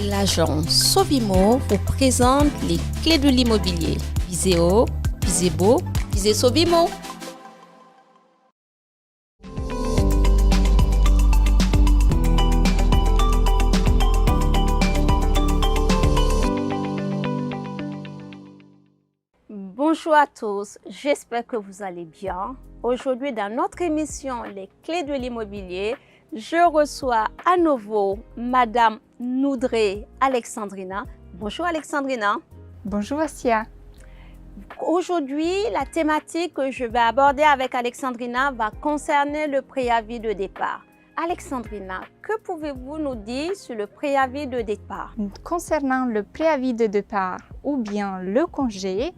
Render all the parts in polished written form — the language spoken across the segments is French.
L'agence Sovimo vous présente les clés de l'immobilier. Visez haut, visez beau, visez Sovimo. Bonjour à tous, j'espère que vous allez bien. Aujourd'hui, dans notre émission Les clés de l'immobilier, je reçois à nouveau Madame Noudré Alexandrina. Bonjour Alexandrina. Bonjour Assia. Aujourd'hui, la thématique que je vais aborder avec Alexandrina va concerner le préavis de départ. Alexandrina, que pouvez-vous nous dire sur le préavis de départ? Concernant le préavis de départ ou bien le congé,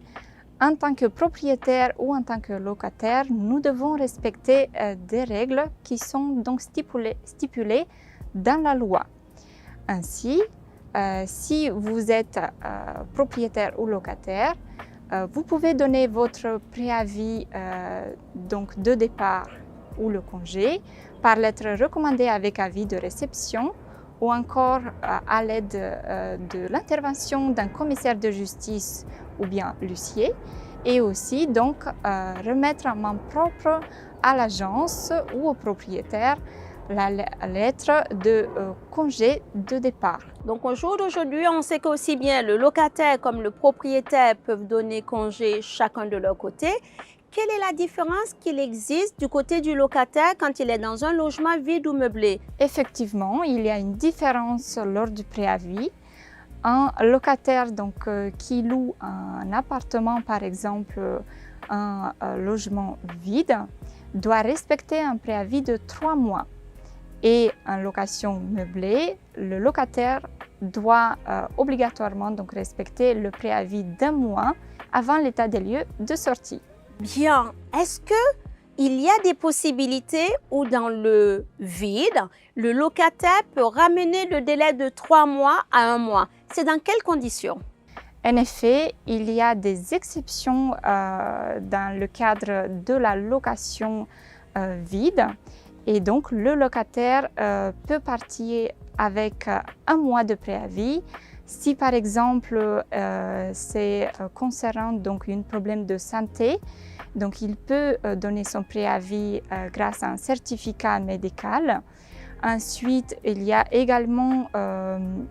en tant que propriétaire ou en tant que locataire, nous devons respecter des règles qui sont donc stipulées dans la loi. Ainsi, si vous êtes propriétaire ou locataire, vous pouvez donner votre préavis donc de départ ou le congé par lettre recommandée avec avis de réception ou encore à l'aide de l'intervention d'un commissaire de justice ou bien l'huissier, et aussi donc remettre en main propre à l'agence ou au propriétaire la lettre de congé de départ. Donc au jour d'aujourd'hui, on sait qu'aussi bien le locataire comme le propriétaire peuvent donner congé chacun de leur côté. Quelle est la différence qu'il existe du côté du locataire quand il est dans un logement vide ou meublé? Effectivement, il y a une différence lors du préavis. Un locataire donc, qui loue un appartement, par exemple un logement vide, doit respecter un préavis de 3 mois. Et en location meublée, le locataire doit obligatoirement donc, respecter le préavis d'1 mois avant l'état des lieux de sortie. Bien, est-ce qu'il y a des possibilités où dans le vide, le locataire peut ramener le délai de 3 mois à 1 mois? C'est dans quelles conditions? En effet, il y a des exceptions dans le cadre de la location vide. Et donc, le locataire peut partir avec 1 mois de préavis. Si par exemple, c'est concernant donc un problème de santé, donc il peut donner son préavis grâce à un certificat médical. Ensuite, il y a également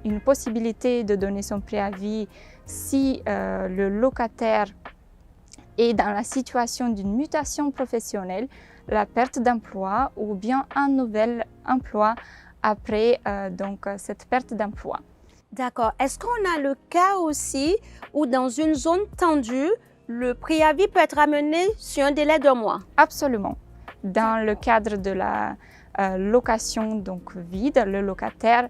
une possibilité de donner son préavis si le locataire est dans la situation d'une mutation professionnelle, la perte d'emploi ou bien un nouvel emploi après donc, cette perte d'emploi. D'accord. Est-ce qu'on a le cas aussi où dans une zone tendue, le préavis peut être amené sur un délai d'1 mois? Absolument. Dans le cadre de la location donc vide, le locataire,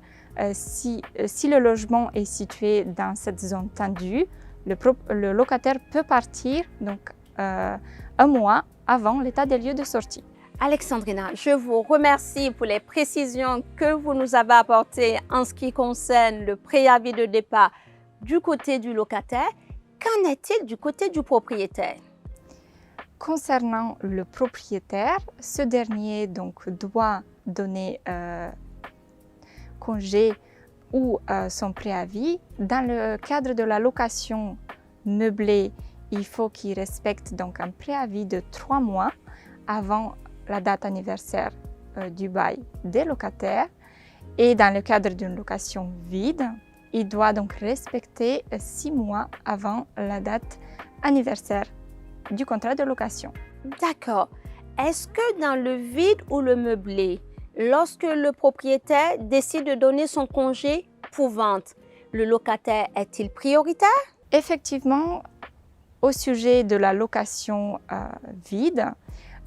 si le logement est situé dans cette zone tendue, le locataire peut partir donc 1 mois avant l'état des lieux de sortie. Alexandrina, je vous remercie pour les précisions que vous nous avez apportées en ce qui concerne le préavis de départ du côté du locataire. Qu'en est-il du côté du propriétaire? Concernant le propriétaire, ce dernier donc, doit donner congé ou son préavis. Dans le cadre de la location meublée, il faut qu'il respecte donc un préavis de 3 mois avant la date anniversaire du bail des locataires. Et dans le cadre d'une location vide, il doit donc respecter 6 mois avant la date anniversaire du contrat de location. D'accord. Est-ce que dans le vide ou le meublé, lorsque le propriétaire décide de donner son congé pour vente, le locataire est-il prioritaire? Effectivement, au sujet de la location vide,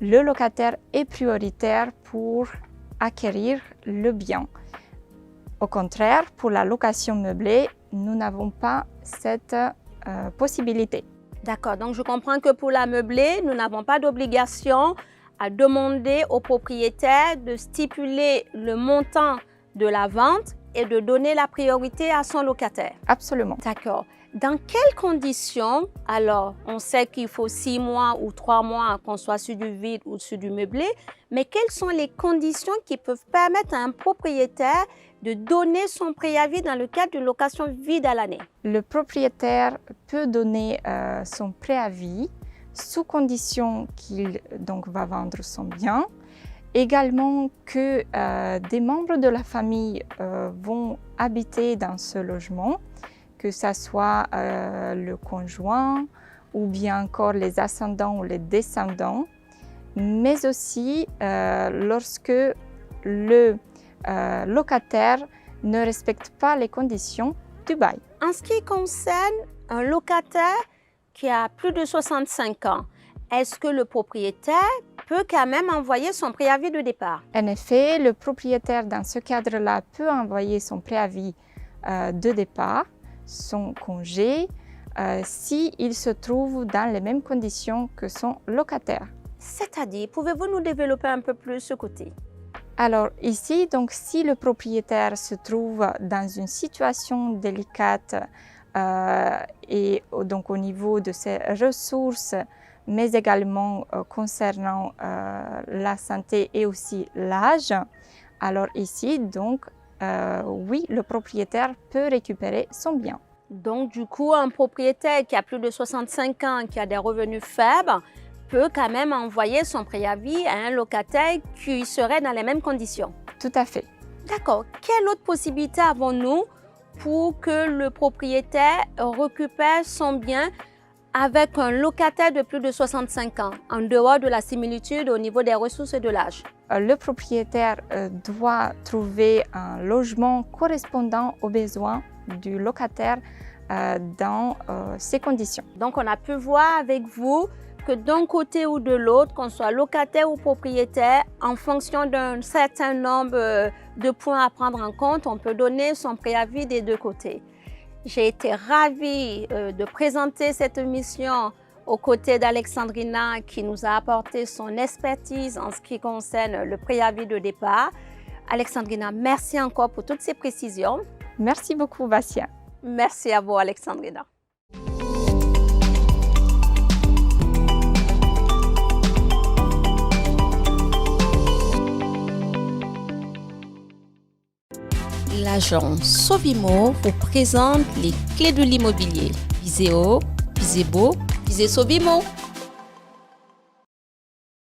le locataire est prioritaire pour acquérir le bien. Au contraire, pour la location meublée, nous n'avons pas cette possibilité. D'accord, donc je comprends que pour la meublée, nous n'avons pas d'obligation à demander au propriétaire de stipuler le montant de la vente et de donner la priorité à son locataire. Absolument. D'accord. Dans quelles conditions, alors on sait qu'il faut 6 mois ou 3 mois qu'on soit sur du vide ou sur du meublé, mais quelles sont les conditions qui peuvent permettre à un propriétaire de donner son préavis dans le cadre d'une location vide à l'année? Le propriétaire peut donner son préavis sous condition qu'il va vendre son bien. Également que des membres de la famille vont habiter dans ce logement, que ce soit le conjoint ou bien encore les ascendants ou les descendants, mais aussi lorsque le locataire ne respecte pas les conditions du bail. En ce qui concerne un locataire qui a plus de 65 ans, est-ce que le propriétaire peut quand même envoyer son préavis de départ? En effet, le propriétaire dans ce cadre-là peut envoyer son préavis de départ, son congé, s'il se trouve dans les mêmes conditions que son locataire. C'est-à-dire, pouvez-vous nous développer un peu plus ce côté? Alors ici, donc, si le propriétaire se trouve dans une situation délicate et donc au niveau de ses ressources, mais également concernant la santé et aussi l'âge, alors ici, donc, oui, le propriétaire peut récupérer son bien. Donc, du coup, un propriétaire qui a plus de 65 ans, qui a des revenus faibles, peut quand même envoyer son préavis à un locataire qui serait dans les mêmes conditions. Tout à fait. D'accord. Quelle autre possibilité avons-nous pour que le propriétaire récupère son bien avec un locataire de plus de 65 ans, en dehors de la similitude au niveau des ressources et de l'âge? Le propriétaire doit trouver un logement correspondant aux besoins du locataire dans ces conditions. Donc, on a pu voir avec vous que d'un côté ou de l'autre, qu'on soit locataire ou propriétaire, en fonction d'un certain nombre de points à prendre en compte, on peut donner son préavis des deux côtés. J'ai été ravie de présenter cette émission aux côtés d'Alexandrina qui nous a apporté son expertise en ce qui concerne le préavis de départ. Alexandrina, merci encore pour toutes ces précisions. Merci beaucoup, Vassia. Merci à vous, Alexandrina. L'agence Sovimo vous présente les clés de l'immobilier. Visez haut, visez beau, visez Sovimo.